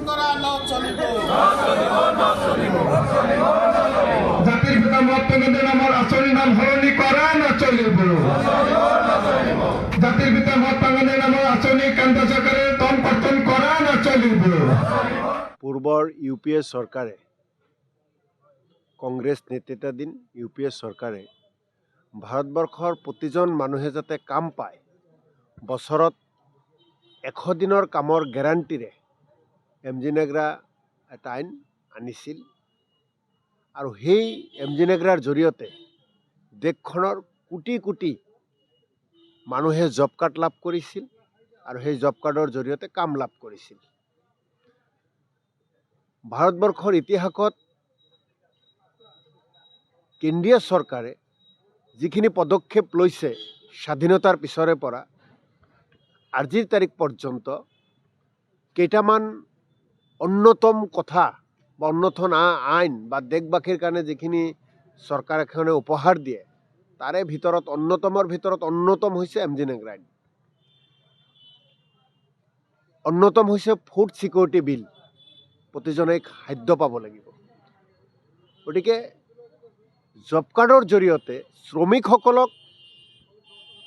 কৰা নচলিব। জাতিৰ পিতা মহাত্মা গান্ধীৰ নামৰ আঁচনিৰ নাম সলনি কৰা নচলিব। জাতিৰ পিতা মহাত্মা গান্ধীৰ নামৰ আঁচনি কেন্দ্ৰ চৰকাৰে তল পতন কৰা নচলিব। পূৰ্বৰ ইউ পি এ চৰকাৰে কংগ্ৰেছ নেতৃত্বাধীন ইউ পি এ চৰকাৰে ভাৰতবৰ্ষৰ প্ৰতিজন মানুহে যাতে কাম পায়, বছৰত 100 দিনৰ কামৰ গেৰাণ্টিৰে MGNREGA এটা আইন আনিছিল আৰু সেই MGNREGAৰ জৰিয়তে দেশখনৰ কোটি কোটি মানুহে জব কাৰ্ড লাভ কৰিছিল আৰু সেই জব কাৰ্ডৰ জৰিয়তে কাম লাভ কৰিছিল। ভাৰতবৰ্ষৰ ইতিহাসত কেন্দ্ৰীয় চৰকাৰে যিখিনি পদক্ষেপ লৈছে স্বাধীনতাৰ পিছৰে পৰা আজিৰ তাৰিখ পৰ্যন্ত কেইটামান অন্যতম কথা বা অন্যতম আইন বা দেশবাসীৰ কাৰণে যিখিনি চৰকাৰ এখনে উপহাৰ দিয়ে তাৰে ভিতৰত অন্যতম হৈছে MGNREGA আইন। অন্যতম হৈছে ফুড ছিকিউৰিটি বিল, প্ৰতিজনে খাদ্য পাব লাগিব। গতিকে জব কাৰ্ডৰ জৰিয়তে শ্ৰমিকসকলক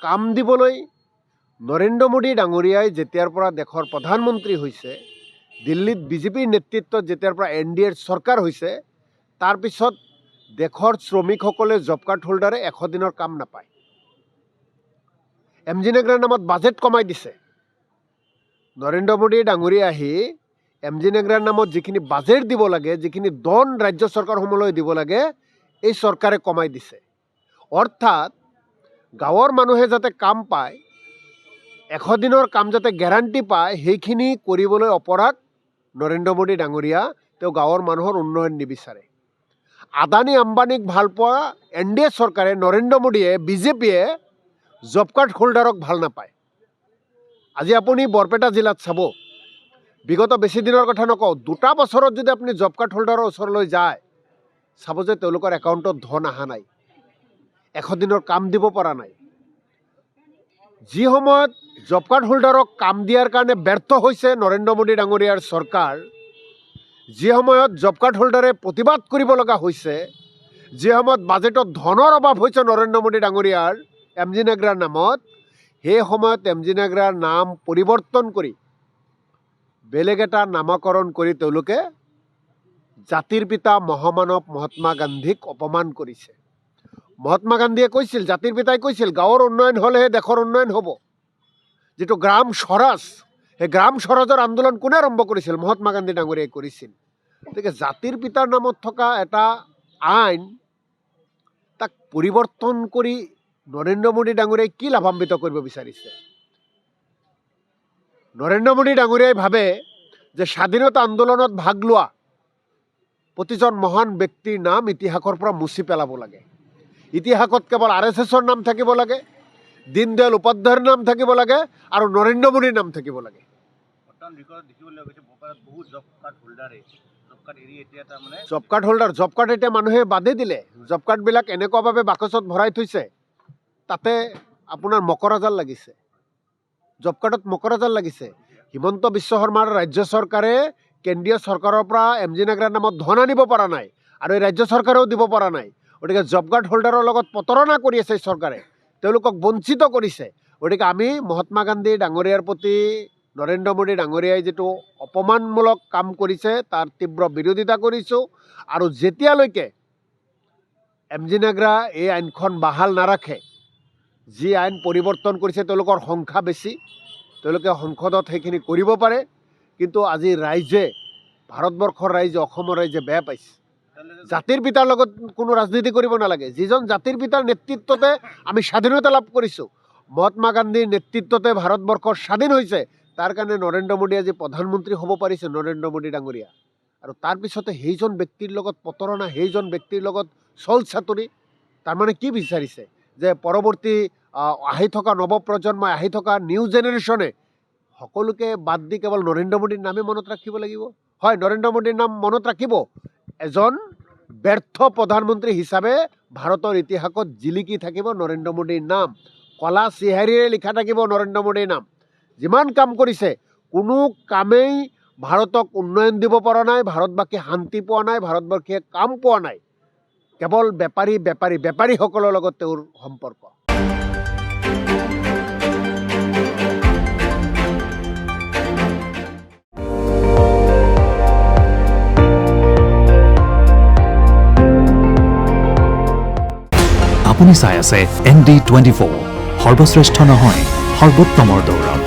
কাম দিবলৈ নৰেন্দ্ৰ মোদী ডাঙৰীয়াই যেতিয়াৰ পৰা দেশৰ প্ৰধানমন্ত্ৰী হৈছে, দিল্লীত বিজেপিৰ নেতৃত্বত যেতিয়াৰ পৰা NDA চৰকাৰ হৈছে, তাৰপিছত দেশৰ শ্ৰমিকসকলে জব কাৰ্ড হোল্ডাৰে 100 দিনৰ কাম নাপায়। MGNREGAৰ নামত বাজেট কমাই দিছে। নৰেন্দ্ৰ মোদী ডাঙৰীয়া আহি MGNREGAৰ নামত যিখিনি বাজেট দিব লাগে, যিখিনি ধন ৰাজ্য চৰকাৰসমূহলৈ দিব লাগে, এই চৰকাৰে কমাই দিছে। অৰ্থাৎ গাঁৱৰ মানুহে যাতে কাম পায়, 100 দিনৰ কাম যাতে গেৰাণ্টি পায়, সেইখিনি কৰিবলৈ অপৰাগ নৰেন্দ্ৰ মোদী ডাঙৰীয়া। তেওঁ গাঁৱৰ মানুহৰ উন্নয়ন নিবিচাৰে। আদানী আম্বানীক ভাল পোৱা NDA চৰকাৰে, নৰেন্দ্ৰ মোদীয়ে, বিজেপিয়ে জব কাৰ্ড হোল্ডাৰক ভাল নাপায়। আজি আপুনি বৰপেটা জিলাত চাব, বিগত বেছি দিনৰ কথা নকওঁ, 2টা বছৰত যদি আপুনি জব কাৰ্ড হোল্ডাৰৰ ওচৰলৈ যায়, চাব যে তেওঁলোকৰ একাউণ্টত ধন অহা নাই, 100 দিনৰ কাম দিব পৰা নাই। যি সময়ত জব কাৰ্ড হোল্ডাৰক কাম দিয়াৰ কাৰণে ব্যৰ্থ হৈছে নৰেন্দ্ৰ মোদী ডাঙৰীয়াৰ চৰকাৰ, যি সময়ত জব কাৰ্ড হোল্ডাৰে প্ৰতিবাদ কৰিব লগা হৈছে, যি সময়ত বাজেটত ধনৰ অভাৱ হৈছে নৰেন্দ্ৰ মোদী ডাঙৰীয়াৰ MGNREGAৰ নামত, সেই সময়ত MGNREGAৰ নাম পৰিৱৰ্তন কৰি বেলেগ এটা নামকৰণ কৰি তেওঁলোকে জাতিৰ পিতা মহামানৱ মহাত্মা গান্ধীক অপমান কৰিছে। মহাত্মা গান্ধীয়ে কৈছিল, জাতিৰ পিতাই কৈছিল, গাঁৱৰ উন্নয়ন হ'লেহে দেশৰ উন্নয়ন হ'ব। যিটো গ্ৰাম স্বৰাজ, সেই গ্ৰাম স্বৰাজৰ আন্দোলন কোনে আৰম্ভ কৰিছিল? মহাত্মা গান্ধী ডাঙৰীয়াই কৰিছিল। গতিকে জাতিৰ পিতাৰ নামত থকা এটা আইন, তাক পৰিৱৰ্তন কৰি নৰেন্দ্ৰ মোদী ডাঙৰীয়াই কি লাভান্বিত কৰিব বিচাৰিছে? নৰেন্দ্ৰ মোদী ডাঙৰীয়াই ভাবে যে স্বাধীনতা আন্দোলনত ভাগ লোৱা প্ৰতিজন মহান ব্যক্তিৰ নাম ইতিহাসৰ পৰা মুছি পেলাব লাগে। ইতিহাসত কেৱল RSSৰ নাম থাকিব লাগে, দীনদয়াল উপাধ্যায়ৰ নাম থাকিব লাগে আৰু নৰেন্দ্ৰ মোদীৰ নাম থাকিব লাগে। জব কাৰ্ড এতিয়া মানুহে বাদে দিলে। জব কাৰ্ডবিলাক এনেকুৱাভাৱে বাকচত ভৰাই থৈছে, তাতে আপোনাৰ মকৰাজাল লাগিছে। জব কাৰ্ডত মকৰাজাল লাগিছে। হিমন্ত বিশ্ব শৰ্মাৰ ৰাজ্য চৰকাৰে কেন্দ্ৰীয় চৰকাৰৰ পৰা MGNREGAৰ নামত ধন আনিব পৰা নাই আৰু এই ৰাজ্য চৰকাৰেও দিব পৰা নাই। গতিকে জব কাৰ্ড হোল্ডাৰৰ লগত প্ৰতাৰণা কৰি আছে চৰকাৰে, তেওঁলোকক বঞ্চিত কৰিছে। গতিকে আমি মহাত্মা গান্ধী ডাঙৰীয়াৰ প্ৰতি নৰেন্দ্ৰ মোদী ডাঙৰীয়াই যিটো অপমানমূলক কাম কৰিছে তাৰ তীব্ৰ বিৰোধিতা কৰিছোঁ। আৰু যেতিয়ালৈকে MGNREGA এই আইনখন বাহাল নাৰাখে, যি আইন পৰিৱৰ্তন কৰিছে তেওঁলোকৰ সংখ্যা বেছি, তেওঁলোকে সংসদত সেইখিনি কৰিব পাৰে, কিন্তু আজি ৰাইজে, ভাৰতবৰ্ষৰ ৰাইজে, অসমৰ ৰাইজে বেয়া পাইছে। জাতিৰ পিতাৰ লগত কোনো ৰাজনীতি কৰিব নালাগে। যিজন জাতিৰ পিতাৰ নেতৃত্বতে আমি স্বাধীনতা লাভ কৰিছোঁ, মহাত্মা গান্ধীৰ নেতৃত্বতে ভাৰতবৰ্ষ স্বাধীন হৈছে, তাৰ কাৰণে নৰেন্দ্ৰ মোদী আজি প্ৰধানমন্ত্ৰী হ'ব পাৰিছে, নৰেন্দ্ৰ মোদী ডাঙৰীয়া। আৰু তাৰপিছতে সেইজন ব্যক্তিৰ লগত প্ৰতাৰণা, সেইজন ব্যক্তিৰ লগত চল চাতুৰি। তাৰমানে কি বিচাৰিছে? যে পৰৱৰ্তী আহি থকা নৱপ্ৰজন্মই, আহি থকা নিউ জেনেৰেশ্যনে সকলোকে বাদ দি কেৱল নৰেন্দ্ৰ মোদীৰ নামে মনত ৰাখিব লাগিব। হয়, নৰেন্দ্ৰ মোদীৰ নাম মনত ৰাখিব। এজন ব্যৰ্থ প্ৰধানমন্ত্ৰী হিচাপে ভাৰতৰ ইতিহাসত জিলিকি থাকিব নৰেন্দ্ৰ মোদীৰ নাম। কলা চিহাৰীৰে লিখা থাকিব নৰেন্দ্ৰ মোদীৰ নাম। যিমান কাম কৰিছে, কোনো কামেই ভাৰতক উন্নয়ন দিব পৰা নাই, ভাৰতবাসীয়ে শান্তি পোৱা নাই, ভাৰতবাসীয়ে কাম পোৱা নাই। কেৱল বেপাৰীসকলৰ লগত তেওঁৰ সম্পৰ্ক। আপুনি চাই আছে ND24, সৰ্বশ্ৰেষ্ঠ নহয় সৰ্বোত্তমৰ দৌৰত।